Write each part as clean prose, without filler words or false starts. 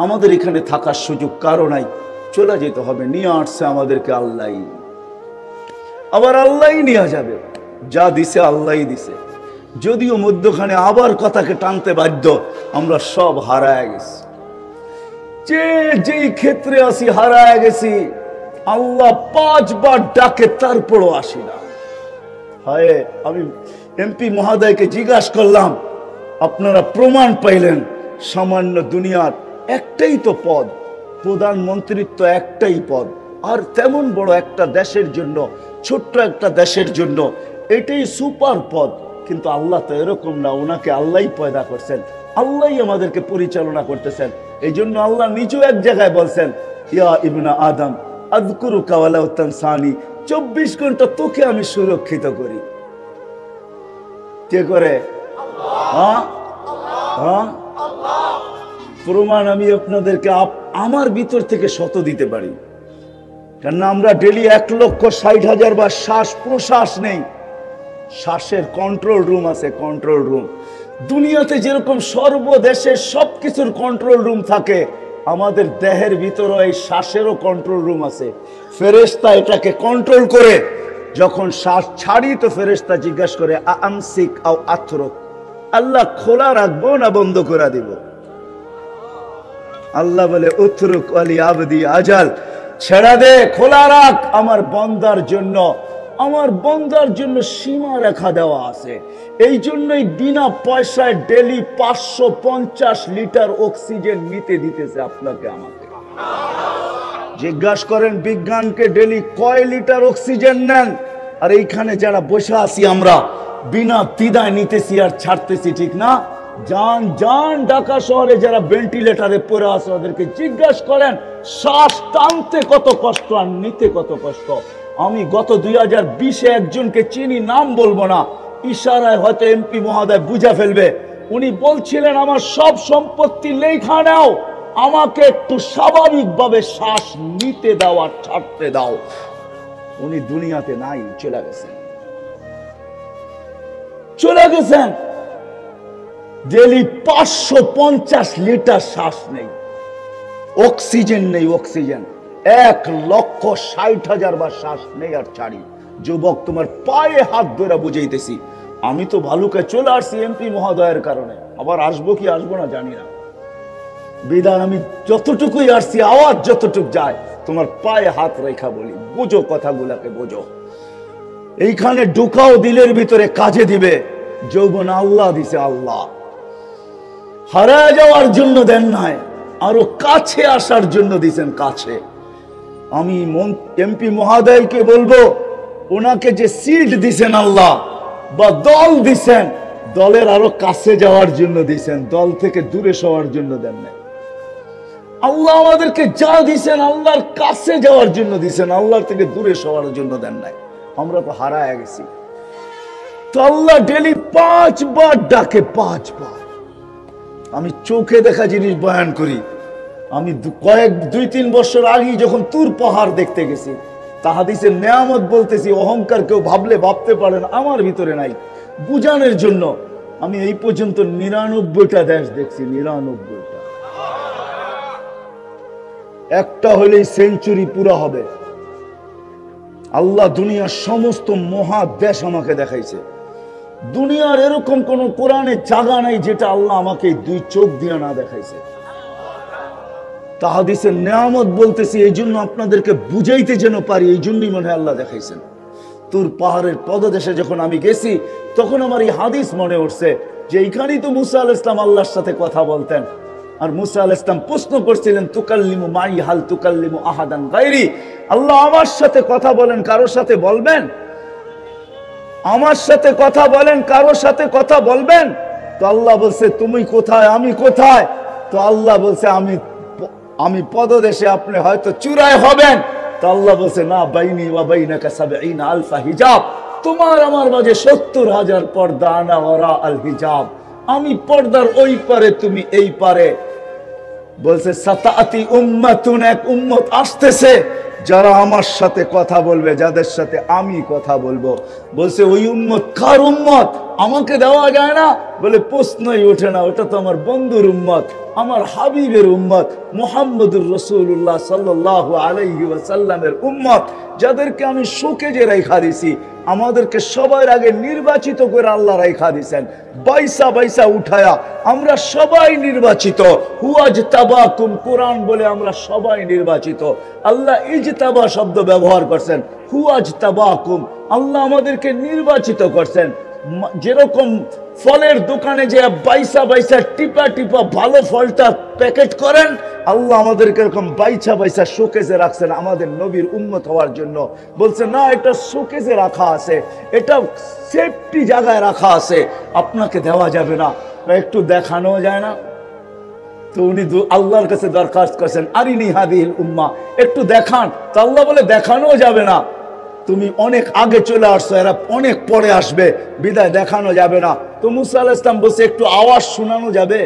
আমাদের এখানে থাকার সুযোগ কারো নাই, চলে যেতে হবে। নিয়ে আসছে আমাদেরকে আল্লাহ, আবার আল্লাহ নিয়ে যাবে। যা দিছে আল্লাহ দিছে। যদিও মধ্যখানে আবার কথাকে টানতে বাধ্য, আমরা সব হারায় গেছি। যেই ক্ষেত্রে আসি হারায় গেছি। আল্লাহ 5 বার ডাকে, তারপরও আসি না। হায়, আমি এমপি মহোদয়কে জিজ্ঞাসা করলাম, আপনারা প্রমাণ পাইলেন সামান্য দুনিয়ার একটাই তো পদ, প্রধানমন্ত্রিত্ব একটাই পদ, আর তেমন বড় একটা দেশের জন্য, ছোট্ট একটা দেশের জন্য এটাই সুপার পদ। কিন্তু আল্লাহ তো এরকম না, ওনাকে আল্লাহই পয়দা করছেন, আল্লাহই আমাদেরকে পরিচালনা করতেছেন। এই জন্য আল্লাহ নিজেও এক জায়গায় বলছেন, ইয়া ইবনা আদম আযকুরুকা ওয়ালাউ তানসানি, 24 ঘন্টা তোকে আমি সুরক্ষিত করি। কে করে? প্রমাণ আমি আপনাদেরকে আমার ভিতর থেকে শত দিতে পারি। কেননা আমরা ডেলি 1,60,000 বার শ্বাস প্রশ্বাস নেই। শ্বাসের কন্ট্রোল রুম আছে, কন্ট্রোল রুম। দুনিয়াতে যেরকম সর্বদেশের সবকিছুর কন্ট্রোল রুম থাকে, আমাদের দেহের ভিতরে এই শ্বাসেরও কন্ট্রোল রুম আছে। ফেরেশতা এটাকে কন্ট্রোল করে। যখন শ্বাস ছাড়ি তো ফেরেশতা জিজ্ঞাসা করে, আমসিক আও আতরুক, আল্লাহ খোলা রাখবো না বন্ধ করে দিব? আল্লাহ বলে, উতরুক ওয়ালি আবদি আজাল, ছেড়ে দে, খোলা রাখ, আমার বান্দার জন্য, আমার বান্দার জন্য সীমা রেখা দেওয়া আছে। এই জন্যই বিনা পয়সায় ডেলি 550 লিটার অক্সিজেন নিতে দিতেছে আপনাকে আমাকে। জিজ্ঞাসা করেন বিজ্ঞানকে, ডেলি কয় লিটার অক্সিজেন নেন? আর এইখানে যারা বসে আছি আমরা বিনা দ্বিধায় নিতেছি আর ছাড়তেছি, ঠিক না? যান ঢাকা শহরে যারা ভেন্টিলেটারে পড়ে আছে ওদেরকে জিজ্ঞাসা করেন শ্বাস টানতে কত কষ্ট আর নিতে কত কষ্ট। আমি গত 2020-এ একজনকে চিনি, নাম বলবো না, ইশারায় হয়তো এমপি মহোদয় বুঝা ফেলবে। উনি বলছিলেন, আমার সব সম্পত্তি লেখা নাও, আমাকে একটু স্বাভাবিকভাবে শ্বাস নিতে দাও আর ছাড়তে দাও। উনি দুনিয়াতে নাই, চলে গেছেন। ডেলি 550 লিটার শ্বাস নেই, অক্সিজেন নেই, অক্সিজেন 1,60,000 বার শ্বাস নেই আর ছাড়ি। যুবক, তোমার পায়ে হাত ধরে বুঝাইতেছি, আমি তো ভালুকে চলে আসছি এমপি মহোদয়ের কারণে, আবার আসবো কি আসবো না জানি না। বিধান আমি যতটুকুই আসছি, আওয়াজ যতটুক যায়, তোমার পায়ে হাত রেখা বলি, বুঝো কথাগুলাকে, বুঝো। এইখানে ঢুকাও দিলের ভিতরে, কাজে দিবে। যৌবন আল্লাহ দিছে, আল্লাহ হারায় যাওয়ার জন্য দেন নাই, আরো কাছে আসার জন্য দিছেন, কাছে। আমি এমপি মহোদয়কে বলবো, ওনাকে যে সিট দিছেন আল্লাহ বা দল দিছেন, দলের আরো কাছে যাওয়ার জন্য দিছেন, দল থেকে দূরে সরার জন্য দেন নাই। আল্লাহ আমাদেরকে যা দিছেন আল্লাহর কাছে যাওয়ার জন্য দিছেন, আল্লাহর থেকে দূরে সরার জন্য দেন নাই। আমরা তো হারায় গেছি। তো আল্লাহ ডেলি 5 বার ডাকে, 5 বার। আমি চোখে দেখা জিনিস বয়ান করি। আমি 2-3 বছর আগে যখন তুর পাহাড় দেখতে গেছি, তাহাদিসের নেয়ামত বলতেছি, অহংকার কেউ ভাবলে ভাবতে পারেন আমার ভিতরে নাই, বুঝানোর জন্য। আমি এই পর্যন্ত 99টা দেশ দেখছি, 99টা। একটা হলেই সেঞ্চুরি পুরা হবে। আল্লাহ দুনিয়ার সমস্ত মহাদেশ আমাকে দেখাইছে। দুনিয়ার এরকম কোন কোরআনে জায়গা নাই যেটা আল্লাহ আমাকে 2 চোখ দিয়ে না দেখাইছে। তাহাদিসের নেয়ামত বলতেছি এই জন্য আপনাদেরকে বুঝাইতে যেন পারি, এই জন্যই মনে হয় আল্লাহ দেখাইছেন। তুর পাহাড়ের পদদেশে যখন আমি গেছি, তখন আমার এই হাদিস মনে উঠছে যে এইখানেই তো মুসা আলাইহিস সালাম আল্লাহর সাথে কথা বলতেন। আর মুসা আলাইহিস সালাম প্রশ্ন করছিলেন, তুকাল্লিমু মাই হাল তুকাল্লিমু আহাদান গায়রি, আল্লাহ আমার সাথে কথা বলেন, কারোর সাথে বলবেন? আমার সাথে কথা বলেন, কারোর সাথে কথা বলবেন? তো আল্লাহ বলছে, তুমি কোথায়, আমি কোথায়? তো আল্লাহ বলছে, আমি পদদেশে, আপনি হয়তো চূড়ায় হবেন। তো আল্লাহ বলছে, না, বাইনি ওয়া বাইনাকা ৭০ আলফা হিজাব, তোমার আমার মাঝে ৭০,০০০ পর্দা, আনা ওয়ারা আল হিজাব, আমি পর্দার ওই পারে, তুমি এই পারে। বলছে, সাতাতি উম্মাতুন, এক উম্মত আসতেছে যারা আমার সাথে কথা বলবে, যাদের সাথে আমি কথা বলবো। বলছে, ওই উম্মত কার উম্মত? আমাকে দেওয়া যায় না? বলে, প্রশ্নই ওঠে না, ওটা তো আমার বন্ধুর উম্মত। আমার হাবিবের উম্মত মুহাম্মদুর রাসূলুল্লাহ সাল্লাল্লাহু আলাইহি ওয়াসাল্লামের উম্মত, যাদেরকে আমি শোকেজে রেখা দিছি, আমাদেরকে সবার আগে নির্বাচিত করে আল্লাহ রেখা দিয়েছেন। বাইসা বাইসা উঠায়া আমরা সবাই নির্বাচিত। হুয়াজতাবাকুম, কোরআন বলে আমরা সবাই নির্বাচিত। আল্লাহ ইজতাবা শব্দ ব্যবহার করছেন। হুয়াজতাবাকুম, আল্লাহ আমাদেরকে নির্বাচিত করছেন। যেরকম ফলের দোকানে যে বাইসা বাইসা টিপা টিপা ভালো ফলটা প্যাকেট করেন, আল্লাহ আমাদেরকে এরকম বাইসা বাইসা শোকেজে রাখছেন আমাদের নবীর উম্মত হওয়ার জন্য। বলছে না, এটা শোকেজে রাখা আছে, এটা সেফটি জায়গায় রাখা আছে, আপনাকে দেওয়া যাবে না, একটু দেখানো যায় না? তো উনি আল্লাহর কাছে দরখাস্ত করছেন, আরিনি হাদিহিল উম্মাহ, একটু দেখান। তো আল্লাহ বলে দেখানো যাবে না, তুমি অনেক আগে চলে আসছো, এরা অনেক পরে আসবে, বিদায় দেখানো যাবে না। তো মুসা আলাইহিস সালাম বলছে একটু আওয়াজ শোনানো যাবে?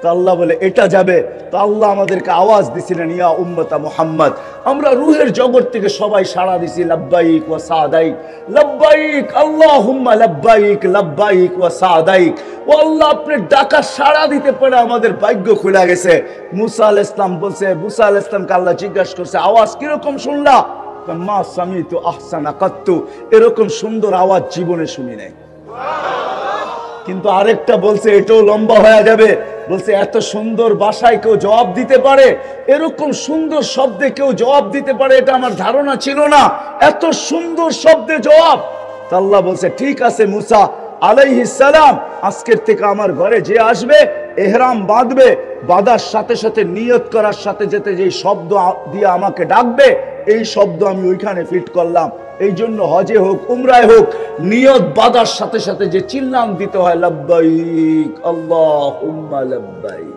তো আল্লাহ বলে এটা যাবে। তো আল্লাহ আমাদেরকে আওয়াজ দিছিলেন, ইয়া উম্মতা মুহাম্মদ। আমরা রূহের জগৎ থেকে সবাই সাড়া দিছি, লাব্বাইক ওয়া সাদাইক, লাব্বাইক আল্লাহুম্মা লাব্বাইক, লাব্বাইক ওয়া সাদাইক। ও আল্লাহ, আপনি ডাকা সাড়া দিতে পারে আমাদের ভাগ্য খুলে গেছে। মুসা আলাইহিস সালাম বলছে, মুসা আলাইহিস সালামকে আল্লাহ জিজ্ঞাসা করছে, আওয়াজ কিরকম শুনলা? মা সামিতু আহসানা কাত্তু, এরকম সুন্দর আওয়াজ জীবনে শুনি নাই। কিন্তু আরেকটা বলছে, এটাও লম্বা হয়ে যাবে, বলছে এত সুন্দর ভাষায় কেউ জবাব দিতে পারে, এরকম সুন্দর শব্দে কেউ জবাব দিতে পারে, এটা আমার ধারণা ছিল না, এত সুন্দর শব্দে জবাব। আল্লাহ বলছে ঠিক আছে মুসা আলাইহিস সালাম, আজকের থেকে আমার ঘরে যে আসবে এহরাম বাঁধবে, বাঁধার সাথে সাথে নিয়ত করার সাথে সাথে যে শব্দ দিয়ে আমাকে ডাকবে, এই শব্দ আমি ওইখানে ফিট করলাম। এই জন্য হজে হোক উমরায় হোক, নিয়ত বাঁধার সাথে সাথে যে চিল্লান দিতে হয়, লাব্বাইক আল্লাহুম্মা লাব্বাইক,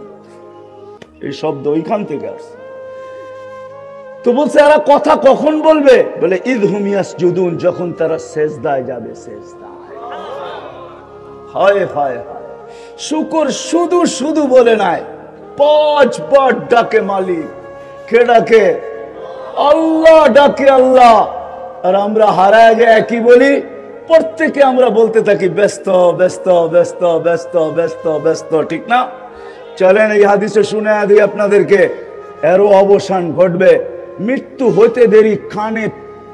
এই শব্দ ওইখান থেকে আসছে। তো বলছে এরা কথা কখন বলবে? বলে ইদহুম ইয়াসজুদুন, যখন তারা সেজদায় যাবে। সেজদায় হায় হায় হায়, শুকর শুধু শুধু বলে নাই, 5 বার ডাকে মালিক। কে ডাকে? আল্লাহ ডাকে আল্লাহ। আর আমরা হারায় গিয়ে কি বলি? প্রত্যেকে আমরা বলতে থাকি ব্যস্ত ব্যস্ত ব্যস্ত ব্যস্ত ব্যস্ত ব্যস্ত, ঠিক না? চলেন এই হাদিসে শুনে দিই আপনাদেরকে, এরও অবসান ঘটবে। মৃত্যু হতে দেরি, কানে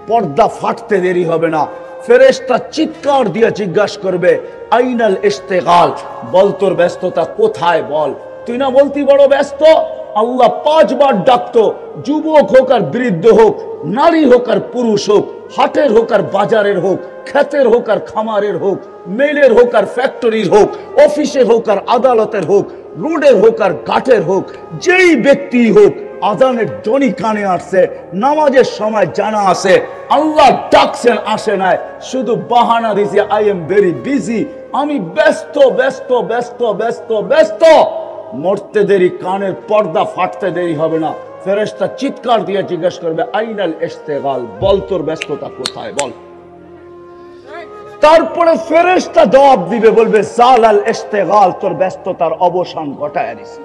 পর্দা ফাটতে দেরি হবে না। ফেরেশতা চিৎকার দিয়ে জিজ্ঞাসা করবে, আইনাল ইশতিগাল, বল তোর ব্যস্ততা কোথায় বল। তুই না বলতি বড় ব্যস্ত? আল্লাহ 5 বার ডাকতো, যুবক হোক আর বৃদ্ধ হোক, নারী হোক আর পুরুষ হোক, হাটের হোক আর বাজারের হোক, ক্ষেতের হোক আর খামারের হোক, মেলের হোক আর ফ্যাক্টরির হোক, অফিসের হোক আর আদালতের হোক, রোডের হোক আর ঘাটের হোক, যেই ব্যক্তি হোক, আজানের ধ্বনি কানে আসছে, নামাজের সময় জানা আছে, আল্লাহ ডাকছেন আসে নাই, শুধু বাহানা দিছে আই এম ভেরি বিজি, আমি ব্যস্ত ব্যস্ত ব্যস্ত ব্যস্ত ব্যস্ত। মরতে দেরি, কানের পর্দা ফাটতে দেরি হবে না। ফেরেশতা চিৎকার দিয়ে জিজ্ঞাসা করবে, আইনাল ইশতিগাল, বল তোর ব্যস্ততা কোথায় বল। তারপরে ফেরেশতা জবাব দিবে, বলবে জালাল ইশতিগাল, তোর ব্যস্ততার অবসান ঘটায় দিছি।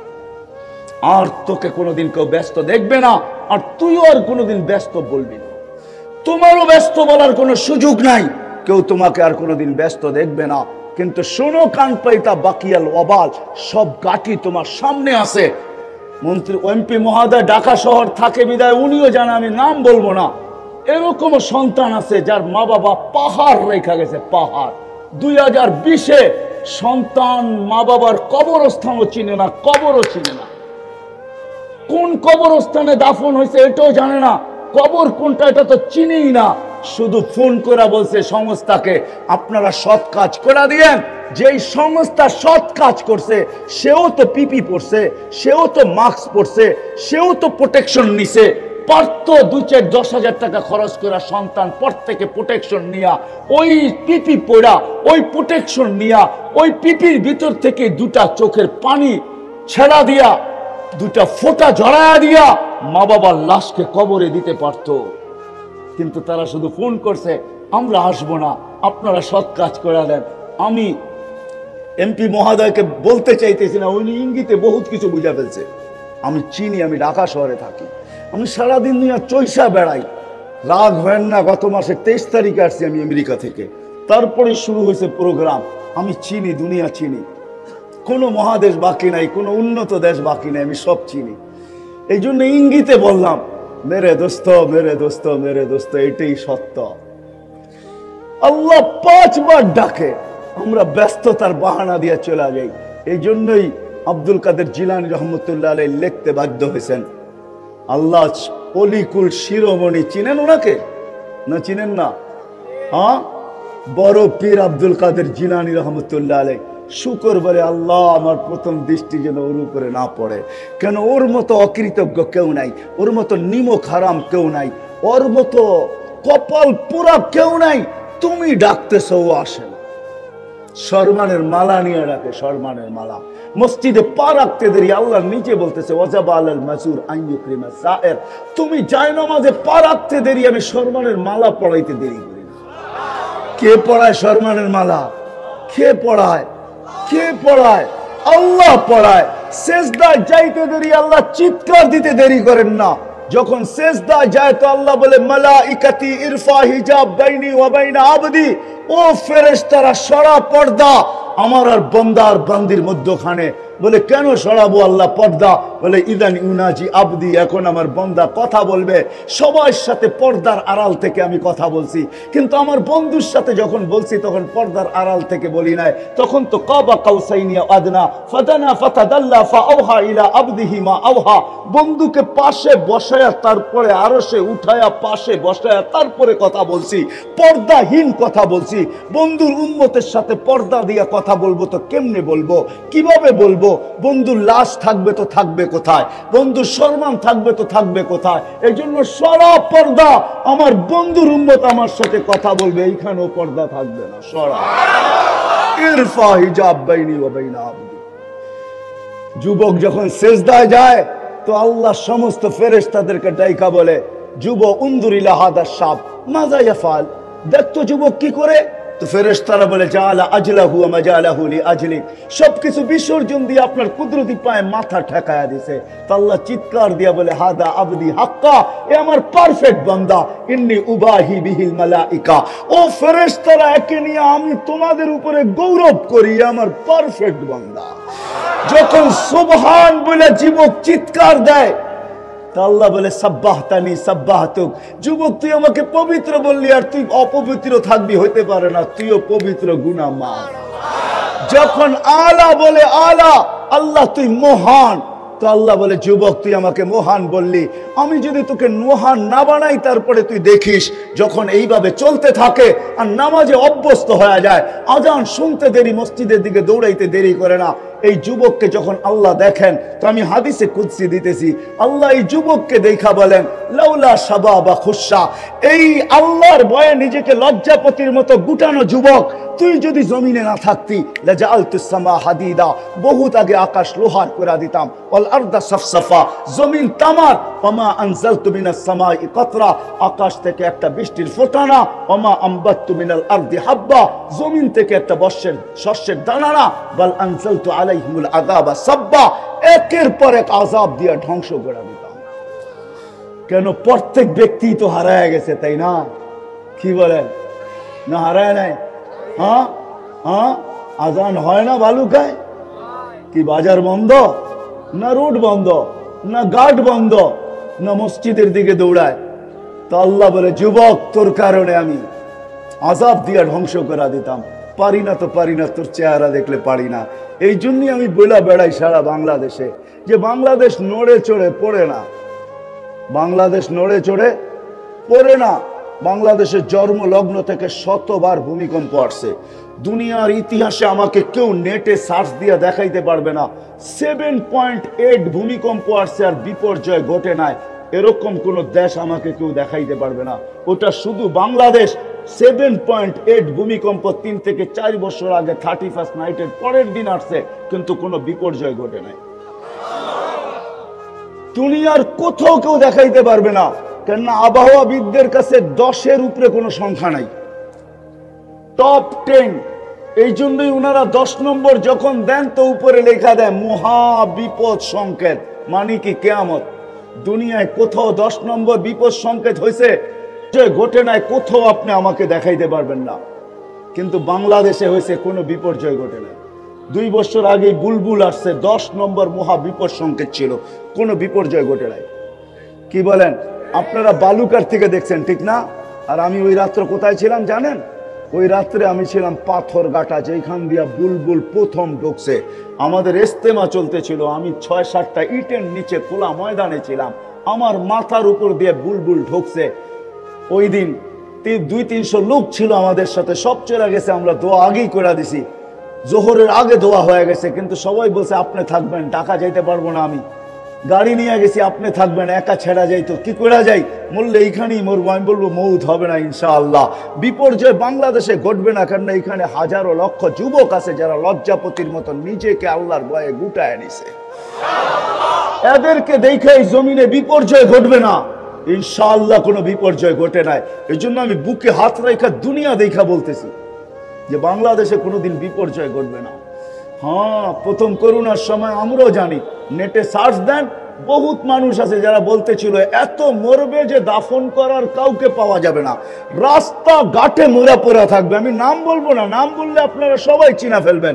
আর তোকে কোনোদিন কেউ ব্যস্ত দেখবে না, আর তুইও আর কোনোদিন ব্যস্ত বলবি না। তোমারও ব্যস্ত বলার কোনো সুযোগ নাই, কেউ তোমাকে আর কোনোদিন ব্যস্ত দেখবে না। কিন্তু শোনো কান পাইতা বাকিয়াল ওয়াবাল, সব গাটি তোমার সামনে আছে। মন্ত্রী এমপি মহোদয় ঢাকা শহর থাকে বিদায় উনিও জানে, আমি নাম বলবো না, এরকমও সন্তান আছে যার মা বাবা পাহাড় রেখা গেছে, পাহাড়। 2020-এ সন্তান মা বাবার কবরস্থানও চিনে না, কবরও চিনে না, কোন কবরস্থানে দাফন হয়েছে এটাও জানে না, কবর কোনটা এটা তো চিনেই না। শুধু ফোন করে বলছে সংস্থাকে, আপনারা সৎ কাজ করে দিয়েন। যেই সংস্থা সৎ কাজ করছে সেও তো পিপি পড়ছে, সেও তো মাস্ক পড়ছে, সেও তো প্রোটেকশন নিছে, পারত 2-4-10,000 টাকা খরচ করে সন্তান পর থেকে প্রোটেকশন নিয়া, ওই পিপি পড়া, ওই প্রোটেকশন নিয়া, ওই পিপির ভিতর থেকে 2টা চোখের পানি ছেড়া দিয়া, 2টা ফোঁটা জড়ায়া দিয়া মা বাবার লাশকে কবরে দিতে পারত। কিন্তু তারা শুধু ফোন করছে, আমরা আসবো না, আপনারা সৎ কাজ করে দেন। আমি এমপি মহোদয়কে বলতে চাইতেছি না, উনি ইঙ্গিতে বহুত কিছু বুঝা ফেলছে। আমি চিনি, আমি ঢাকা শহরে থাকি, আমি সারাদিন নিয়ে চৈসা বেড়াই। রাগ হয় না, গত মাসের 23 তারিখে আসছি আমি আমেরিকা থেকে, তারপরে শুরু হয়েছে প্রোগ্রাম। আমি চিনি, দুনিয়া চিনি, কোনো মহাদেশ বাকি নাই, কোনো উন্নত দেশ বাকি নাই, আমি সব চিনি। এই জন্য ইঙ্গিতে বললাম মেরে দোস্ত মেরে দোস্ত মেরে দোস্ত, এটাই সত্য। আল্লাহ 5 বার ডাকে, আমরা ব্যস্ততার বাহানা দিয়ে চলে যাই। এই জন্যই আব্দুল কাদের জিলানী রহমতুল্লাহ আলাইহি লিখতে বাধ্য হয়েছেন, আল্লাহ অলিকুল শিরোমণি, চিনেন ওনাকে না চিনেন না? হ্যাঁ, বড় পীর আব্দুল কাদের জিলানী রহমতুল্লাহ আলাইহি শুকর বলে, আল্লাহ আমার প্রথম দৃষ্টি যেন ওর উপরে না পড়ে, কেন ওর মতো অকৃতজ্ঞ কেউ নাই, ওর মতো নিমক হারাম কেউ নাই, ওর মতো কপাল পুরা কেউ নাই। তুমি ডাকতেছ, ও আসে না। সম্মানের মালা নিয়ে রাখে, সম্মানের মালা। মসজিদে পা রাখতে দেরি আল্লাহ নিচে বলতেছে ওয়াজাবা আলাল মাসুর আন ইউকরিমা সায়ের, তুমি জায়নামাজে পা রাখতে দেরি আমি সম্মানের মালা পড়াইতে দেরি করি না। কে পড়ায় সম্মানের মালা? কে পড়ায়? কে পড়ায়? আল্লাহ পড়ায়। সেজদায় যাইতে দেরি আল্লাহ চিৎকার দিতে দেরি করেন না। যখন সেজদায় যায় তো আল্লাহ বলে মালাইকাতি ইরফা হিজাব বাইনি ওয়া বাইনা আবদি, ও ফেরেশতারা সরা পর্দা আমার আর বান্দার বান্দির মধ্যখানে। বলে কেন সরাবো আল্লাহ পর্দা? বলে ইদান ইউনাজি আবদি, এখন আমার বান্দা কথা বলবে, সবার সাথে পর্দার আড়াল থেকে আমি কথা বলছি, কিন্তু আমার বন্ধুর সাথে যখন বলছি তখন পর্দার আড়াল থেকে বলি নাই, তখন তো কাবা কাউসাইনি আদনা ফাদানা ফাতাদাল্লা ফাআওহা ইলা আবদিহি মা আওহা, বন্ধুকে পাশে বসায়া তারপরে আরশে উঠায়া পাশে বসায়া তারপরে কথা বলছি, পর্দাহীন কথা বলছি। বন্ধুর উম্মতের সাথে পর্দা দিয়া কথা বলবো তো কেমনে বলবো, কিভাবে বলবো? বন্ধুর লাশ থাকবে তো থাকবে কোথায়? বন্ধুর সম্মান থাকবে তো থাকবে কোথায়? এই জন্য সরা পর্দা, আমার বন্ধুর উম্মত আমার সাথে কথা বলবে, এইখানেও পর্দা থাকবে না। সরা ইরফা হিজাব বাইনি ওয়া বাইনা আবদি। যুবক যখন সেজদায় যায় তো আল্লাহ সমস্ত ফেরেশতাদেরকে ডাইকা বলে, যুবক উনদুরিলা হাদা শাব মাযা ইয়াফাল, দেখতো যুবক কি করে? তো ফেরেশতারা বলে জাআলা আজলাহু ওয়া মাজালাহু লিআজলিক, সবকিছু বিসর্জন দিয়ে আপনার কুদরতি পায়ে মাথা ঠেকায়া দিয়েছে। তো আল্লাহ চিৎকার দিয়া বলে হাদা আবদি হাক্কা, এ আমার পারফেক্ট বান্দা, ইন্নী উবাহি বিহিল মালাইকা, ও ফেরেশতারা একে নিয়ে আমি তোমাদের উপরে গৌরব করি, আমার পারফেক্ট বান্দা। যখন সুবহান বলে যুবক চিৎকার দেয় আল্লাহ বলে সাব্বাহতানি সাব্বাহতুক, যুবক তুই আমাকে পবিত্র বললি আর তুই অপবিত্র থাকবি, হইতে পারে না, তুইও পবিত্র, গুনাহ মাফ। যখন আলা বলে আলা, আল্লাহ তুই মহান, তো আল্লাহ বলে যুবক তুই আমাকে মহান বললি, আমি যদি তোকে মহান না বানাই তারপরে তুই দেখিস যখন এইভাবে চলতে থাকে আর নামাজে অভ্যস্ত হয়ে যায়, আজান শুনতে দেরি, মসজিদের দিকে দৌড়াইতে দেরি করে না। এই যুবককে যখন আল্লাহ দেখেন, তো আমি হাদিসে কুদসি দিতেছি, আল্লাহ এই যুবককে দেখা বলেন লাউলা শাবাবা খুশা, এই আল্লাহর ভয়ে নিজেকে লজ্জাপতির মতো গুটানো যুবক, তুই যদি জমিনে না থাকতি লাজাআলতুস সামা হাদিদা, বহুত আগে আকাশ লোহার করে দিতাম, ওয়াল আরদা সাফসাফা, জমিন তামার, ওমা আনজালতু মিনাস সামাই কাতরা, আকাশ থেকে একটা বৃষ্টির ফোঁটা না, ওমা আমবাততু মিনাল আরদি হাব্বা, জমিন থেকে একটা শস্যের দানা না, বাল আনজালতু আলাইহিমুল আযাবা সাব্বা, একের পর এক আযাব দিয়ে ধ্বংস করে দিতাম। কেন? প্রত্যেক ব্যক্তি তো হারায় গেছে, তাই না? কি বলেন? না হারায় নাই? হ্যাঁ হ্যাঁ, আজান হয় না বালুকায়? কি বাজার বন্ধ না, রোড বন্ধ না, গার্ড বন্ধ না, মসজিদের দিকে দৌড়ায়? তো আল্লাহ বলে যুবক তোর কারণে আমি আযাব দিয়া ধ্বংস করে দিতাম। পারি না তো পারি না, তোর চেহারা দেখলে পারি না। এই জন্যই আমি বইলা বেড়াই সারা বাংলাদেশে যে বাংলাদেশ নড়ে চড়ে পড়ে না, বাংলাদেশ নড়ে চড়ে পড়ে না। বাংলাদেশের জন্ম লগ্ন থেকে শতবার ভূমিকম্প আসছে। দুনিয়ার ইতিহাসে আমাকে কেউ নেটে সার্চ দিয়ে দেখাইতে পারবে না 7.8 ভূমিকম্প আসছে আর বিপর্যয় ঘটে নাই, এরকম কোন দেশ আমাকে কেউ দেখাইতে পারবে না। ওটা শুধু বাংলাদেশ। 7.8 ভূমিকম্প 3 থেকে 4 বছর আগে 31st নাইটের পরের দিন আসছে, কিন্তু কোনো বিপর্যয় ঘটে নাই। দুনিয়ার কোথাও কেউ দেখাইতে পারবে না, কেননা আবহাওয়াবিদদের কাছে 10-এর উপরে কোনো সংখ্যা নাই, টপ 10। এই জন্যই ওনারা 10 নম্বর যখন দেন তো উপরে লেখা দেয় মহা বিপদ সংকেত, মানে কি কিয়ামত। দুনিয়ায় কোথাও 10 নম্বর বিপদ সংকেত হয়েছে যে ঘটে নাই, কোথাও আপনি আমাকে দেখাইতে পারবেন না। কিন্তু বাংলাদেশে হয়েছে, কোনো বিপর্যয় ঘটে নাই। 2 বছর আগে বুলবুল আসছে, 10 নম্বর মহা বিপদ সংকেত ছিল, কোনো বিপর্যয় ঘটে নাই। কি বলেন? আপনারা বালুকার থেকে দেখছেন ঠিক না? আর আমি ওই রাত্রে কোথায় ছিলাম জানেন? ওই রাত্রে আমি ছিলাম পাথর গাটা, যেখান দিয়া বুলবুল প্রথম ঢুকছে। আমাদের ইস্তেমা চলতেছিল, আমি 6-7টা ইটের নিচে খোলা ময়দানে ছিলাম, আমার মাথার উপর দিয়ে বুলবুল ঢুকছে। ওই দিন 200-300 লোক ছিল আমাদের সাথে, সব চলে গেছে, আমরা দোয়া আগেই করে দিছি, জোহরের আগে দোয়া হয়ে গেছে। কিন্তু সবাই বলছে আপনি থাকবেন, ঢাকা যাইতে পারবো না, আমি গাড়ি নিয়ে গেছি, আপনি থাকবেন, একা ছেড়া যাইতো, কি করে যাই, মরলে এইখানেই মরবো। আমি বলবো মৌত হবে না ইনশাআল্লাহ। বিপর্যয় বাংলাদেশে ঘটবে না, কারণ এখানে হাজারো লক্ষ যুবক আছে যারা লজ্জাপতির মতো নিজেকে আল্লাহর ভয়ে গুটায় নিছে। এদেরকে দেখে এই জমিনে বিপর্যয় ঘটবে না ইনশাআল্লাহ। কোনো বিপর্যয় ঘটে নাই, এই জন্য আমি বুকে হাত রেখা দুনিয়া দেখা বলতেছি যে বাংলাদেশে কোনোদিন বিপর্যয় ঘটবে না। হ্যাঁ, প্রথম করোনার সময় আমরাও জানি, নেটে সার্চ দেন, বহুত মানুষ আছে যারা বলতেছিল এত মরবে যে দাফন করার কাউকে পাওয়া যাবে না, রাস্তা ঘাটে মোরা পোড়া থাকবে। আমি নাম বলবো না, নাম বললে আপনারা সবাই চিনা ফেলবেন।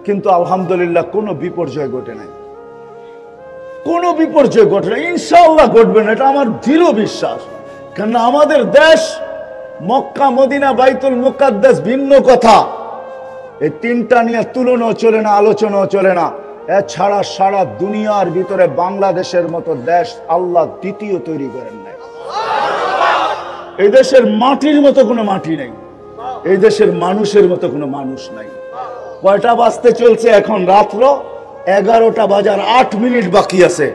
কিন্তু আলহামদুলিল্লাহ কোনো বিপর্যয় ঘটে নাই, কোনো বিপর্যয় ঘটে নাই, ইনশাআল্লাহ ঘটবে না, এটা আমার দৃঢ় বিশ্বাস। কেননা আমাদের দেশ মক্কা, মদিনা, বাইতুল মুকাদ্দাস ভিন্ন কথা, এই তিনটা নিয়ে তুলনাও চলে না, আলোচনাও চলে না। এছাড়া সারা দুনিয়ার ভিতরে বাংলাদেশের মতো দেশ আল্লাহ দ্বিতীয় তৈরি করেন নাই। এই দেশের মাটির মতো কোনো মাটি নেই, এই দেশের মানুষের মতো কোনো মানুষ নাই। কয়টা বাজতে চলছে এখন? রাত্র 11টা বাজার 8 মিনিট বাকি আছে।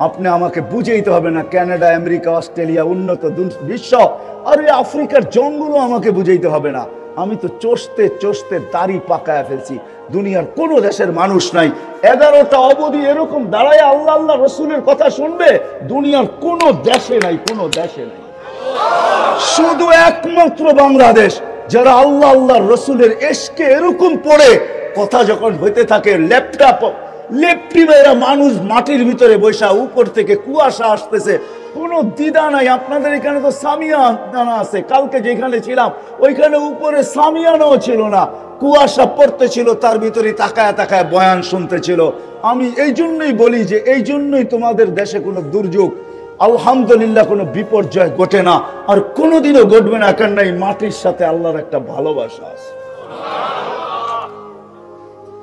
আপনি আমাকে বুঝাইতে হবে না কানাডা, আমেরিকা, অস্ট্রেলিয়া, উন্নত বিশ্ব আর এই আফ্রিকার জঙ্গলও আমাকে বুঝাইতে হবে না। আমি তো চষতে চষতে দাড়ি পাকায় ফেলছি। দুনিয়ার কোন দেশের মানুষ নাই 11টা অবধি এরকম দাঁড়ায় আল্লাহ আল্লাহ রসুলের কথা শুনবে, দুনিয়ার কোন দেশে নাই, কোন দেশে নাই। শুধু একমাত্র বাংলাদেশ, যারা আল্লাহ আল্লাহ রসুলের এশকে এরকম পড়ে কথা যখন হইতে থাকে, ল্যাপটপ লেপটি মেয়েরা মানুষ মাটির ভিতরে বৈশা, উপর থেকে কুয়াশা আসতেছে, কোনো দ্বিধা নাই। আপনাদের এখানে তো সামিয়ানা আছে, কালকে যেখানে ছিলাম ওইখানে উপরে সামিয়ানাও ছিল না, কুয়াশা পড়তেছিল, তার ভিতরে তাকায় তাকায় বয়ান শুনতেছিল। আমি এই জন্যই বলি যে এই জন্যই তোমাদের দেশে কোনো দুর্যোগ আলহামদুলিল্লাহ কোনো বিপর্যয় ঘটে না, আর কোনোদিনও ঘটবে না, কেন এই মাটির সাথে আল্লাহর একটা ভালোবাসা আছে।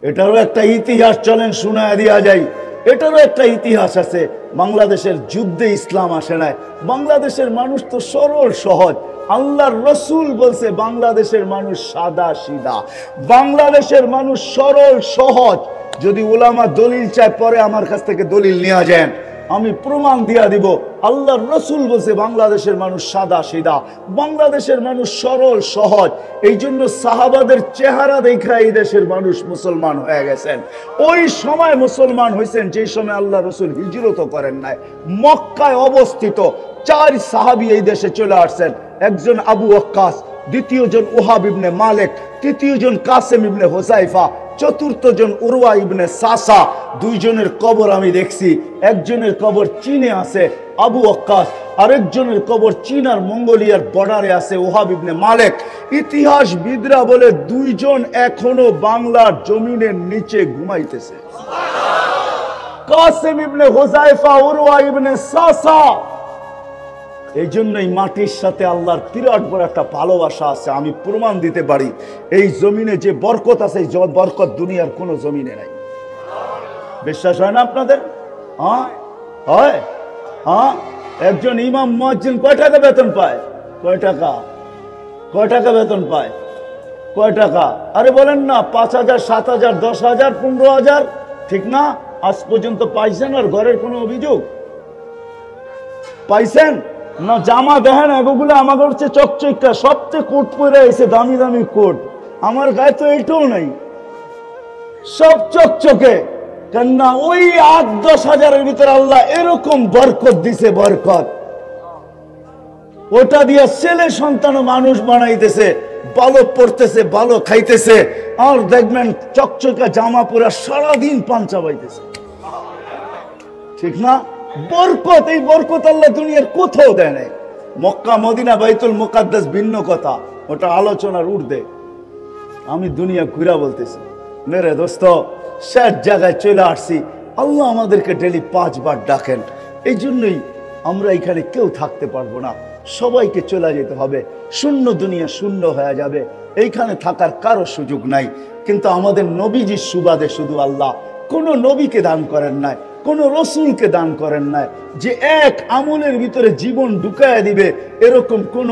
এটারও একটা ইতিহাস চলেন শোনায় দিয়া যায়। এটারও একটা ইতিহাস আছে। বাংলাদেশের যুদ্ধে ইসলাম আসে নাই। বাংলাদেশের মানুষ তো সরল সহজ, আল্লাহর রসুল বলছে বাংলাদেশের মানুষ সাদা সিধা, বাংলাদেশের মানুষ সরল সহজ। যদি উলামা দলিল চায় পরে আমার কাছ থেকে দলিল নেওয়া যায়, আমি প্রমাণ দিয়া দিব। আল্লাহর রসুল বলছে বাংলাদেশের মানুষ সাদা সিধা, বাংলাদেশের মানুষ সরল সহজ। এই জন্য সাহাবাদের চেহারা দেখা এই দেশের মানুষ মুসলমান হয়ে গেছেন। ওই সময় মুসলমান হয়েছেন যে সময় আল্লাহ রসুল হিজরত করেন নাই। মক্কায় অবস্থিত 4 সাহাবী এই দেশে চলে আসছেন। একজন আবু ওয়াক্কাস, দ্বিতীয় জন ওহাব ইবনে মালিক, তৃতীয় জন কাসেম ইবনে হুযায়ফা, চতুর্থ জন উরওয়া ইবনে সাসা। 2 জনের কবর আমি দেখছি। একজনের কবর চীনে আছে আবু ওয়াক্কাস, আরেকজনের কবর চীন আর মঙ্গোলিয়ার বর্ডারে আছে ওহাব ইবনে মালিক। ইতিহাসবিদরা বলে 2 জন এখনো বাংলার জমিনের নিচে ঘুমাইতেছে, কাসেম ইবনে হুযায়ফা, উরওয়া ইবনে সাসা। এই জন্যই মাটির সাথে আল্লাহর বিরাট বড় একটা ভালোবাসা আছে। আমি প্রমাণ দিতে পারি এই জমিনে যে বরকত আছে, এই বরকত দুনিয়ার কোনো জমিনে নাই। বিশ্বাস হয় না আপনাদের? হ্যাঁ হয়। হ্যাঁ, একজন ইমাম মুয়াজ্জিন কয় টাকা বেতন পায়? কয় টাকা? কয় টাকা বেতন পায়? কয় টাকা? আরে বলেন না, 5,000, 7,000, 10,000, 15,000, ঠিক না? আজ পর্যন্ত পাইছেন? আর ঘরের কোনো অভিযোগ পাইছেন না? জামা দেখেন এগুলো আমাদের হচ্ছে চকচকা, সবচেয়ে কোট পরে এসে দামি দামি কোট, আমার গায়ে তো এটাও নাই, সব চকচকে। কেননা ওই 8-10 হাজারের ভিতরে আল্লাহ এরকম বরকত দিছে, বরকত। ওটা দিয়ে ছেলে সন্তান মানুষ বানাইতেছে, ভালো পড়তেছে, ভালো খাইতেছে, আর দেখবেন চকচকা জামা পরে সারাদিন পাঞ্চা বাইতেছে, ঠিক না? বরকত, এই বরকত আল্লাহ দুনিয়ার কোথাও দেয় নাই। মক্কা, মদিনা, বাইতুল মুকাদ্দাস ভিন্ন কথা, ওটা আলোচনার ঊর্ধ্বে। আমি দুনিয়া ঘুরা বলতেছি। মেরে দোস্ত শেষ জায়গায় চলে আসছি। আল্লাহ আমাদেরকে ডেলি 5 বার ডাকেন। এই জন্যই আমরা এখানে কেউ থাকতে পারবো না, সবাইকে চলে যেতে হবে। শূন্য দুনিয়া শূন্য হয়ে যাবে, এইখানে থাকার কারো সুযোগ নাই। কিন্তু আমাদের নবীজির সুবাদে শুধু আল্লাহ কোন নবীকে দান করেন নাই, কোন রসুলকে দান করেন নাই যে এক আমলের ভিতরে জীবন ঢুকায় দিবে, এরকম কোন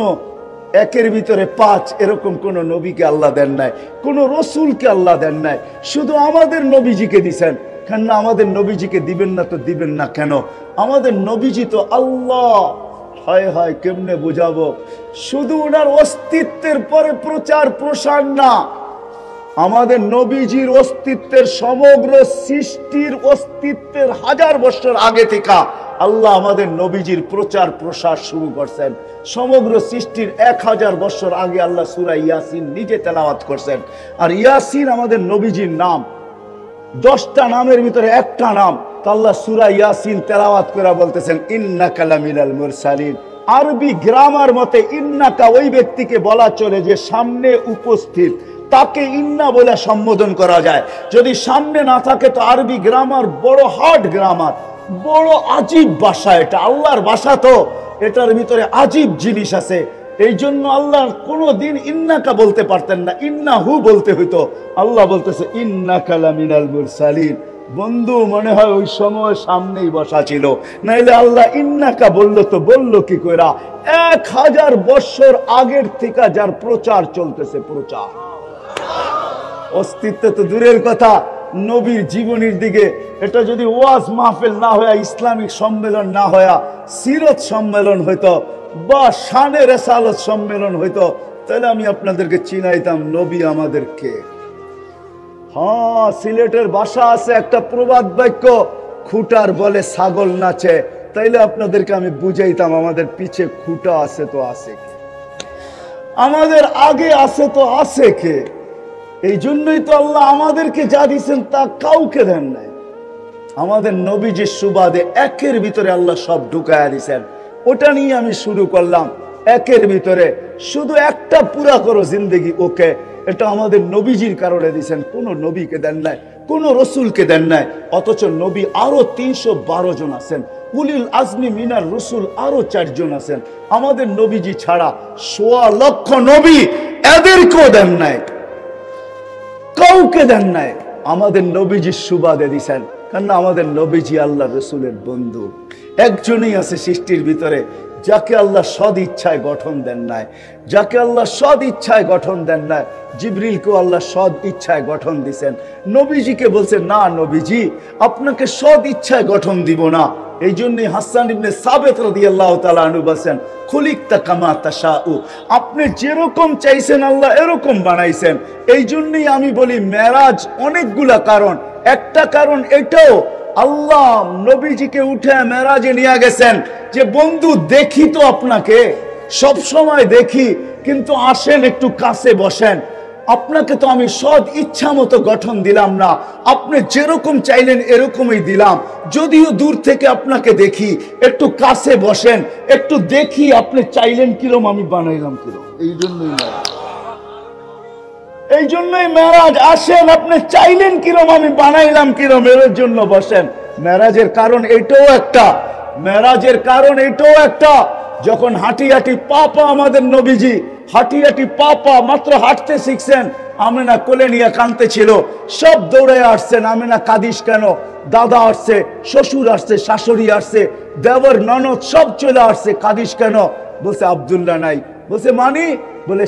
একের ভিতরে 5 এরকম কোন নবীকে আল্লাহ দেন নাই, কোন রসুলকে আল্লাহ দেন নাই। শুধু আমাদের নবীজিকে দিছেন। কেন আমাদের নবীজিকে দিবেন না তো দিবেন না কেন? আমাদের নবীজি তো আল্লাহ। হায় হায় কেমনে বুঝাবো? শুধু ওনার অস্তিত্বের পরে প্রচার প্রসার না, আমাদের নবীজির অস্তিত্বের সমগ্র সৃষ্টির অস্তিত্বের 1000 বছর আগে থেকে আল্লাহ আমাদের নবীজির প্রচার প্রসার শুরু করছেন। সমগ্র সৃষ্টির 1000 বছর আগে আল্লাহ সূরা ইয়াসিন নিজে তেলাওয়াত করছেন। আর ইয়াসিন আমাদের নবীজির নাম। 10টা নামের ভিতরে একটা নাম। তো আল্লাহ সূরা ইয়াসিন তেলাওয়াত করে বলতেছেন ইন্নাকা লামিনাল মুরসালিন। আরবি গ্রামার মতে ইন্নাকা ওই ব্যক্তিকে বলা চলে যে সামনে উপস্থিত, তাকে ইন্না বলে সম্বোধন করা যায়। যদি সামনে না থাকে তো আরবি গ্রামার বড় হার্ড গ্রামার, বড় আজীব ভাষা। এটা আল্লাহর ভাষা, তো এটার ভিতরে আজীব জিনিস আছে। এই জন্য আল্লাহ কোনদিন ইন্নাকা বলতে পারতেন না, ইন্নাহু বলতে হইতো। আল্লাহ বলতেছে ইন্নাকা লামিনাল মুরসালিন। বন্ধু মনে হয় ওই সময় সামনেই বসা ছিল, নাইলে আল্লাহ ইন্নাকা বললো তো বললো কি কইরা? 1000 বছর আগের থেকে যার প্রচার চলতেছে, প্রচার অস্তিত্ব তো দূরের কথা, নবীর জীবনীর দিকে এটা যদি ওয়াজ মাহফিল না হয়ে, ইসলামিক সম্মেলন না হয়ে সিরত সম্মেলন হইতো বা শানে রেসালত সম্মেলন হইতো, তাহলে আমি আপনাদেরকে চিনাইতাম নবী আমাদেরকে। হ্যাঁ, সিলেটের ভাষা আছে একটা প্রবাদ বাক্য, খুঁটার বলে ছাগল নাচে। তাইলে আপনাদেরকে আমি বুঝাইতাম আমাদের পিছে খুঁটা আছে তো আছে কে, আমাদের আগে আছে তো আছে কে। এই জন্যই তো আল্লাহ আমাদেরকে যা দিচ্ছেন তা কাউকে দেন নাই। আমাদের নবীজির সুবাদে একের ভিতরে আল্লাহ সব ঢুকায়া দিছেন। ওটা নিয়ে আমি শুরু করলাম। একের ভিতরে শুধু একটা পুরা করো জিন্দেগি, ওকে। এটা আমাদের নবীজির কারণে দিছেন, কোন নবীকে দেন নাই, কোন রসুলকে দেন নাই। অথচ নবী আরো 312 জন আছেন, উলিল আজমি মিনার রসুল আরো 4 জন আছেন। আমাদের নবীজি ছাড়া 1.25 লক্ষ নবী, এদেরকেও দেন নাই, কাউকে দেন নাই। আমাদের নবীজির সুবাদে দিছেন, কারণ আমাদের নবীজি আল্লাহ রসুলের বন্ধু। একজনই আছে সৃষ্টির ভিতরে যাকে আল্লাহ সদ ইচ্ছায় গঠন দেন নাই, যাকে আল্লাহ সদ ইচ্ছায় গঠন দেন নাই। জিবরিলকেও আল্লাহ সদ ইচ্ছায় গঠন দিছেন। নবীজিকে বলছে না নবীজি আপনাকে সদ ইচ্ছায় গঠন দিব না। এই জন্যই হাসান ইবনে সাবিত রাদিয়াল্লাহু তাআলা আনহু বলেন খুলিকতা কামা তাশাউ, আপনি যেরকম চাইছেন আল্লাহ এরকম বানাইছেন। এই জন্যই আমি বলি মেরাজ অনেকগুলা কারণ, একটা কারণ এটাও আল্লাহ নবীজিকে উঠে মেরাজে নিয়ে গেছেন যে বন্ধু দেখি তো আপনাকে, সব সময় দেখি, কিন্তু আসেন একটু কাছে বসেন। আপনাকে তো আমি সদ ইচ্ছা মতো গঠন দিলাম না, আপনি যেরকম চাইলেন এরকমই দিলাম। যদিও দূর থেকে আপনাকে দেখি, একটু কাছে বসেন, একটু দেখি আপনি চাইলেন কিরম, আমি বানাইলাম কিরম। এই জন্যই মেরাজ, আসেন আপনি চাইলেন কিরম, আমি বানাইলাম কিরম, এর জন্য বসেন। মেরাজের কারণ এইটাও একটা, মেরাজের কারণ এইটাও একটা। যখন হাঁটি হাঁটি পাপা আমাদের নবীজি হাঁটি হাঁটি পাপা মাত্র হাঁটতে শিখছেন, আমেনা কোলে নিয়ে কাঁদতে ছিল, সব দৌড়ে আসছেন। আমেনা কাঁদিস কেন? দাদা আসছে, শ্বশুর আসছে, শাশুড়ি আসছে, দেবর ননদ সব চলে আসছে, কাঁদিস কেন? বলছে আব্দুল্লাহ নাই। বলছে মানি? বলে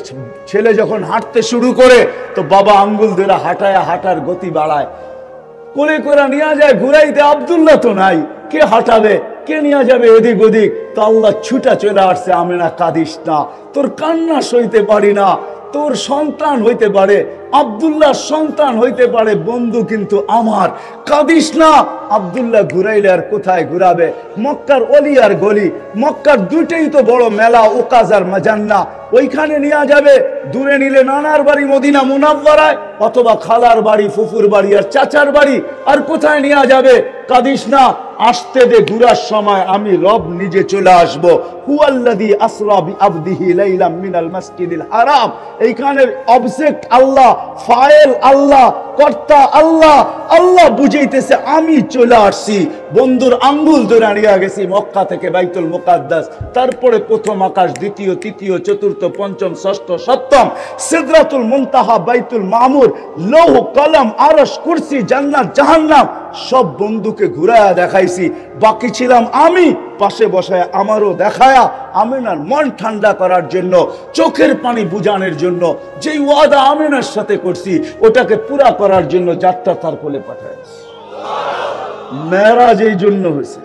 ছেলে যখন হাঁটতে শুরু করে তো বাবা আঙ্গুল ধরে হাঁটায়, হাঁটার গতি বাড়ায়, কোলে করে নিয়ে যায় ঘুরাইতে। আব্দুল্লাহ তো নাই, কে হাঁটাবে, কে নিয়ে যাবে এদিক ওদিক? তো আল্লাহ ছুটা চলে আসছে, আমেনা কাঁদিস না, তোর কান্না সইতে পারি না, তোর সন্তান হইতে পারে, আব্দুল্লাহ সন্তান হইতে পারে বন্ধু, কিন্তু আমার, কাঁদিস না। আব্দুল্লাহ ঘুরাইলে আর কোথায় ঘুরাবে? মক্কার অলি আর গলি, মক্কার দুটেই তো বড় মেলা, ওকাজ আর মাজান্না, ওইখানে নিয়ে যাবে। দূরে নিলে নানার বাড়ি মদিনা মুনাওয়ারায়, অথবা খালার বাড়ি, ফুফুর বাড়ি আর চাচার বাড়ি। আর কোথায় নেওয়া যাবে? কাঁদিস না, আসতে দে, ঘুরার সময় আমি রব নিজে চলে আসবো। হুয়াল্লাযী আসরা বিআবদিহি লাইলাম মিনাল মাসজিদিল হারাম। এইখানের অবজেক্ট আল্লাহ, ফাইল আল্লাহ, কর্তা আল্লাহ। আল্লাহ বুঝাইতেছে আমি চলে আসছি। বন্ধুর আঙ্গুল ধরে নিয়ে গেছি মক্কা থেকে বাইতুল মুকাদ্দাস, তারপরে প্রথম আকাশ, দ্বিতীয়, তৃতীয়, চতুর্থ, পঞ্চম, ষষ্ঠ, সপ্তম, সিদরাতুল মুনতাহা, বাইতুল মামুর, লৌহ কলম, আরশ, কুরসি, জান্নাত, জাহান্নাম সব বন্ধুকে ঘুরায়া দেখাইছি। বাকি ছিলাম আমি, পাশে বসায় আমারও দেখায়া আমিনার মন ঠান্ডা করার জন্য, চোখের পানি বুঝানোর জন্য। যেই ওয়াদা আমিনার সাথে করছি ওটাকে পুরা করার জন্য যাত্রা তার কোলে পাঠাইছি। মেরাজ এই জন্য হয়েছে,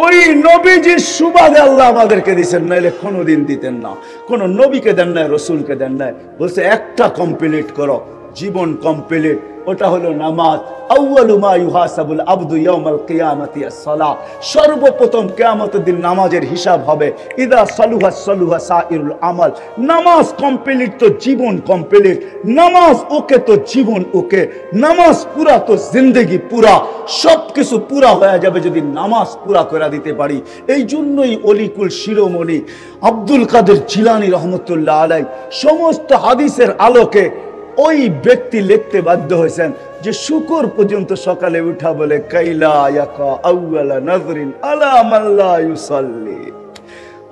ওই নবীজির সুবাদে আল্লাহ আমাদেরকে দিচ্ছেন, নাইলে কোনোদিন দিতেন না। কোন নবীকে দেন নাই, রসুলকে দেন নাই। বলছে একটা কমপ্লিট করো, জীবন কমপ্লিট, ওটা হলো নামাজ। আউয়ালু মা ইউহাসাবুল আবদু ইয়াউমাল কিয়ামাতি আস-সালাহ। সর্বপ্রথম কিয়ামতের দিন নামাজের হিসাব হবে। ইদা সালুহা সালুহা সাইরুল আমাল। নামাজ কমপ্লিট তো জীবন কমপ্লিট, নামাজ ওকে তো জীবন ওকে, নামাজ পুরা তো জিন্দেগি পুরা। সবকিছু পুরা হয়ে যাবে যদি নামাজ পুরা করে দিতে পারি। এই জন্যই অলিকুল শিরোমণি আব্দুল কাদের জিলানী রহমতুল্লাহ আলাইহি সমস্ত হাদিসের আলোকে ওই ব্যক্তি লিখতে বাধ্য হয়েছেন যে শুকর পর্যন্ত সকালে উঠা বলে কাইলা ইয়াকা আউয়ালা নাযরিন আলা মান লা ইউসাল্লি।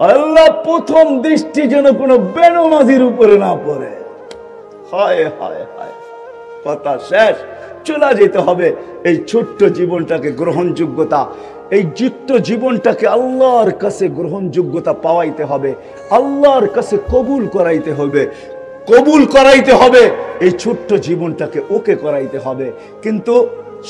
আল্লাহ প্রথম দৃষ্টি যেন কোনো বেনামাজির উপরে না পড়ে। হায় হায় হায়, কথা শেষ। চলে যেতে হবে। এই ছোট্ট জীবনটাকে গ্রহণযোগ্যতা, এই যুক্ত জীবনটাকে আল্লাহর কাছে গ্রহণযোগ্যতা পাওয়াইতে হবে, আল্লাহর কাছে কবুল করাইতে হবে, কবুল করাইতে হবে। এই ছোট্ট জীবনটাকে ওকে করাইতে হবে। কিন্তু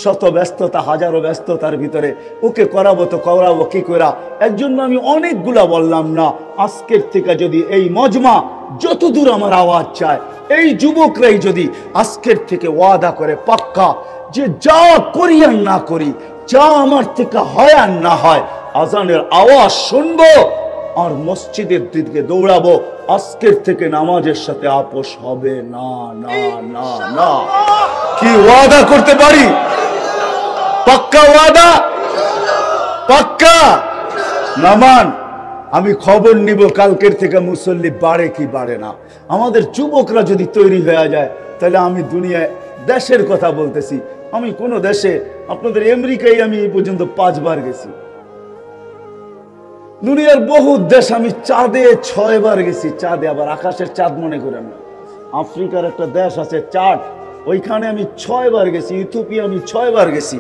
শত ব্যস্ততা, হাজারো ব্যস্ততার ভিতরে ওকে করাবো তো করাবো কি করা? এর জন্য আমি অনেকগুলা বললাম না। আজকের থেকে যদি এই মজমা, যতদূর আমার আওয়াজ চায়, এই যুবকরাই যদি আজকের থেকে ওয়াদা করে পাক্কা যে যা করি আর না করি, যা আমার থেকে হয় আর না হয়, আজানের আওয়াজ শুনবো আর মসজিদের দিকে দৌড়াবো, আজকের থেকে নামাজের সাথে আপোষ হবে না না না না। কি ওয়াদা করতে পারি? পাক্কা ওয়াদা, পাক্কা। নামান, আমি খবর নিব কালকের থেকে মুসল্লি বাড়ে কি বাড়ে না। আমাদের যুবকরা যদি তৈরি হয়ে যায় তাহলে আমি দুনিয়ায়, দেশের কথা বলতেছি, আমি কোন দেশে, আপনাদের আমেরিকায় আমি এই পর্যন্ত 5 বার গেছি। দুনিয়ার বহু দেশ, আমি চাঁদে 6 বার গেছি। চাঁদে, আবার আকাশের চাঁদ মনে করেন না। আফ্রিকার একটা দেশ আছে চাঁদ, ওইখানে আমি 6 বার গেছি। ইথিওপিয়া আমি 6 বার গেছি।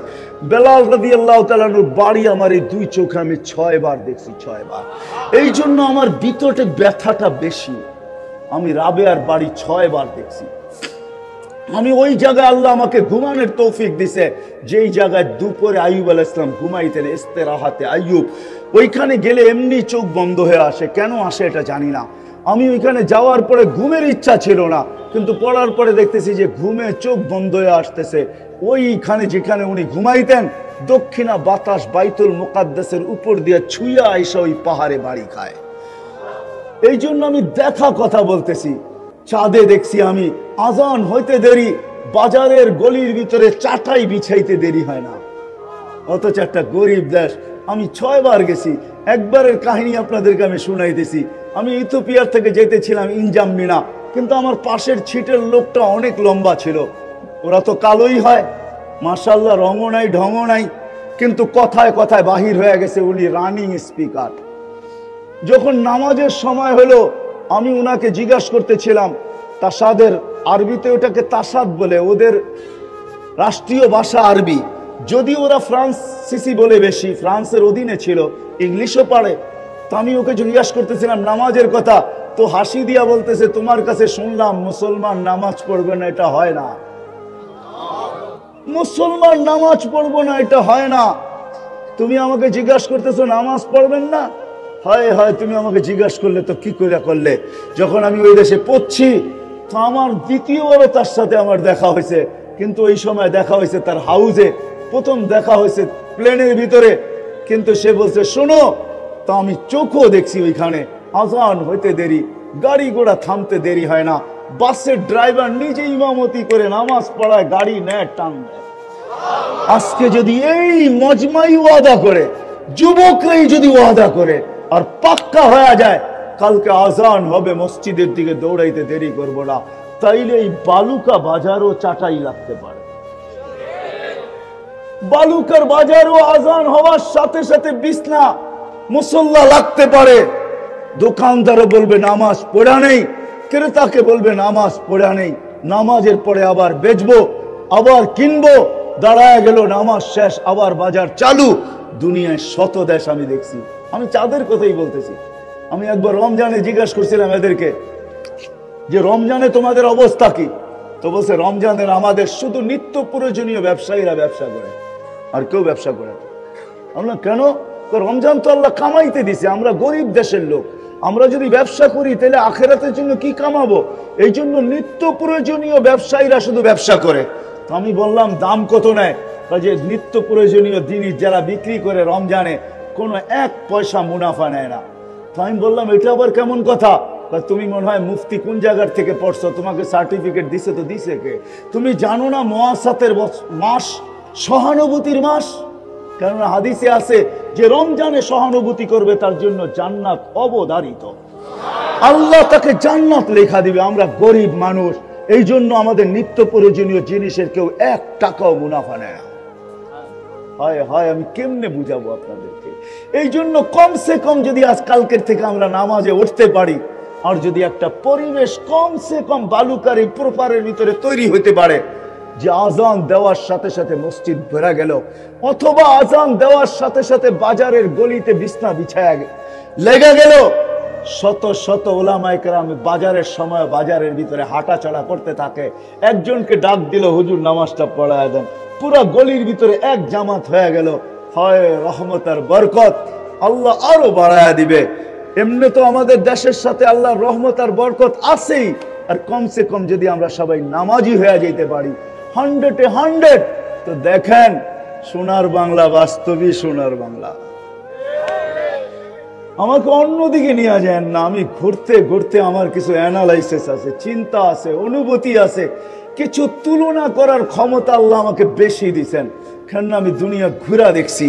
বেলাল রাদিয়াল্লাহু তাআলার বাড়ি আমার এই 2 চোখে আমি 6 বার দেখছি, 6 বার। এই জন্য আমার ভিতরে ব্যথাটা বেশি। আমি রাবেয়ার বাড়ি 6 বার দেখছি। আমি ওই জায়গায় আল্লাহ আমাকে ঘুমানোর তৌফিক দিছে, যেই জায়গায় দুপুরে আইয়ুব আলাইহিস সালাম ঘুমাইতেন, ইস্তেরাহাতে আইয়ুব। ওইখানে গেলে এমনি চোখ বন্ধ হয়ে আসে, কেন আসে এটা জানি না। আমি ওইখানে যাওয়ার পরে ঘুমের ইচ্ছা ছিল না, কিন্তু পড়ার পরে দেখতেছি যে ঘুমে চোখ বন্ধ হয়ে আসতেছে। ওইখানে যেখানে উনি ঘুমাইতেন, দক্ষিণা বাতাস বাইতুল মুকাদ্দাসের উপর দিয়ে ছুঁয়া আইসা ওই পাহাড়ে বাড়ি খায়। এই জন্য আমি দেখা কথা বলতেছি। চাঁদে দেখছি আমি আজান হইতে দেরি, বাজারের গলির ভিতরে চাটাই বিছাইতে দেরি হয় না। অথচ একটা গরিব দেশ। আমি 6 বার গেছি। একবারের কাহিনী আপনাদেরকে আমি শুনাইতেছি। আমি ইথিওপিয়ার থেকে যেতেছিলাম ইনজামমিনা, কিন্তু আমার পাশের ছিটের লোকটা অনেক লম্বা ছিল। ওরা তো কালোই হয়, মাশাআল্লাহ, রঙও নাই ঢঙও নাই, কিন্তু কথায় কথায় বাহির হয়ে গেছে উনি রানিং স্পিকার। যখন নামাজের সময় হলো, আমি উনাকে জিজ্ঞাসা করতেছিলাম, তাসাদের আরবিতে ওটাকে তাসাদ বলে, ওদের রাষ্ট্রীয় ভাষা আরবি। যদি ওরা ফ্রান্সিসি বলে, বেশি ফ্রান্সের অধীনে ছিল, ইংলিশও পারে। তো আমি ওকে জিজ্ঞাসা করতেছিলাম নামাজের কথা, তো হাসি দিয়া বলতেছে, তোমার কাছে শুনলাম মুসলমান নামাজ পড়বে না, এটা হয় না। মুসলমান নামাজ পড়বো না, এটা হয় না। তুমি আমাকে জিজ্ঞাসা করতেছো নামাজ পড়বেন না? হয় হয়, তুমি আমাকে জিজ্ঞাসা করলে তো কি করে করলে? যখন আমি ওই দেশে পড়ছি, তো আমার দ্বিতীয়বারও তার সাথে আমার দেখা হয়েছে, কিন্তু ওই সময় দেখা হয়েছে তার হাউজে। প্রথম দেখা হয়েছে প্লেনের ভিতরে, কিন্তু সে বলছে শোনো। তো আমি চোখও দেখছি ওইখানে আজান হইতে দেরি, গাড়ি ঘোড়া থামতে দেরি হয় না, বাসের ড্রাইভার নিজে ইমামতি করে নামাজ পড়ায়, গাড়ি নেয় টান দেয়। আজকে যদি এই মজমাই ওয়াদা করে, যুবকরাই যদি ওয়াদা করে আর পাক্কা হয়ে যায় কালকে আজান হবে, মসজিদের দিকে দৌড়াইতে দেরি করবো না, তাইলে এই বালুকা বাজারও চাটাই লাগতে পারে। বালুকার বাজারও আজান হওয়ার সাথে সাথে বিছনা মুসল্লা লাগতে পারে। দোকানদারও বলবে নামাজ পড়া নেই, ক্রেতাকে বলবে নামাজ পড়া নেই, নামাজের পরে আবার বেচবো, আবার কিনবো, দাঁড়ায় গেল, নামাজ শেষ, আবার বাজার চালু। দুনিয়ায় শত দেশ আমি দেখছি, আমি চাঁদের কথাই বলতেছি। আমি একবার রমজানে জিজ্ঞাসা করছিলাম এদেরকে যে রমজানে তোমাদের অবস্থা কি, তো বলছে রমজানের আমাদের শুধু নিত্য প্রয়োজনীয় ব্যবসায়ীরা ব্যবসা করে, আর কেউ ব্যবসা করে না। আমরা কেন? রমজান তো আল্লাহ কামাইতে দিছে, আমরা গরিব দেশের লোক, আমরা যদি ব্যবসা করি তাহলে আখেরাতের জন্য কি কামাবো? এই জন্য নিত্য প্রয়োজনীয় ব্যবসায়ীরা শুধু ব্যবসা করে। তো আমি বললাম দাম কত নেয়? যে নিত্য প্রয়োজনীয় জিনিস যারা বিক্রি করে রমজানে কোনো 1 পয়সা মুনাফা নেয় না। তো আমি বললাম এটা আবার কেমন কথা? তুমি মনে হয় মুফতি কোন জায়গার থেকে পড়ছো, তোমাকে সার্টিফিকেট দিছে? তো দিছে কে? তুমি জানো না মুআসাতের মাস সহানুভূতির মাস? কেননা হাদিসে আছে যে রমজানে সহানুভূতি করবে তার জন্য জান্নাত অবধারিত, আল্লাহ তাকে জান্নাত লেখা দিবে। আমরা গরিব মানুষ, এই জন্য আমাদের নিত্য প্রয়োজনীয় জিনিসের কেউ 1 টাকাও মুনাফা নেয় না। হায় হায়, আমি কেমনে বুঝাবো আপনাদেরকে? এই জন্য কমসে কম যদি আজকালকের থেকে আমরা নামাজে উঠতে পারি, আর যদি একটা পরিবেশ কমসে কম বালুকার এই প্রপারের ভিতরে তৈরি হতে পারে যে আজান দেওয়ার সাথে সাথে মসজিদ ভরা গেল, অথবা আজান দেওয়ার সাথে সাথে বাজারের গলিতে বিছনা বিছায়া লেগে গেল, শত শত ওলামায়ে কেরাম বাজারের সময় বাজারের ভিতরে হাঁটাচলা করতে থাকে, একজনকে ডাক দিল হুজুর নামাজটা পড়ায় দেন, পুরো গলির ভিতরে এক জামাত হয়ে গেল। হয় রহমত আর বরকত, আল্লাহ আরো বাড়ায়া দিবে। এমনি তো আমাদের দেশের সাথে আল্লাহর রহমত আর বরকত আছেই, আর কমসে কম যদি আমরা সবাই নামাজি হয়ে যেতে পারি 100-এ 100, তো দেখেন সোনার বাংলা বাস্তবই সোনার বাংলা। আমাকে অন্যদিকে নিয়ে যান না, আমি ঘুরতে ঘুরতে আমার কিছু অ্যানালাইসিস আছে, চিন্তা আছে, অনুভূতি আছে, কিছু তুলনা করার ক্ষমতা আল্লাহ আমাকে বেশি দিয়েছেন, কেননা আমি দুনিয়া ঘুরা দেখছি।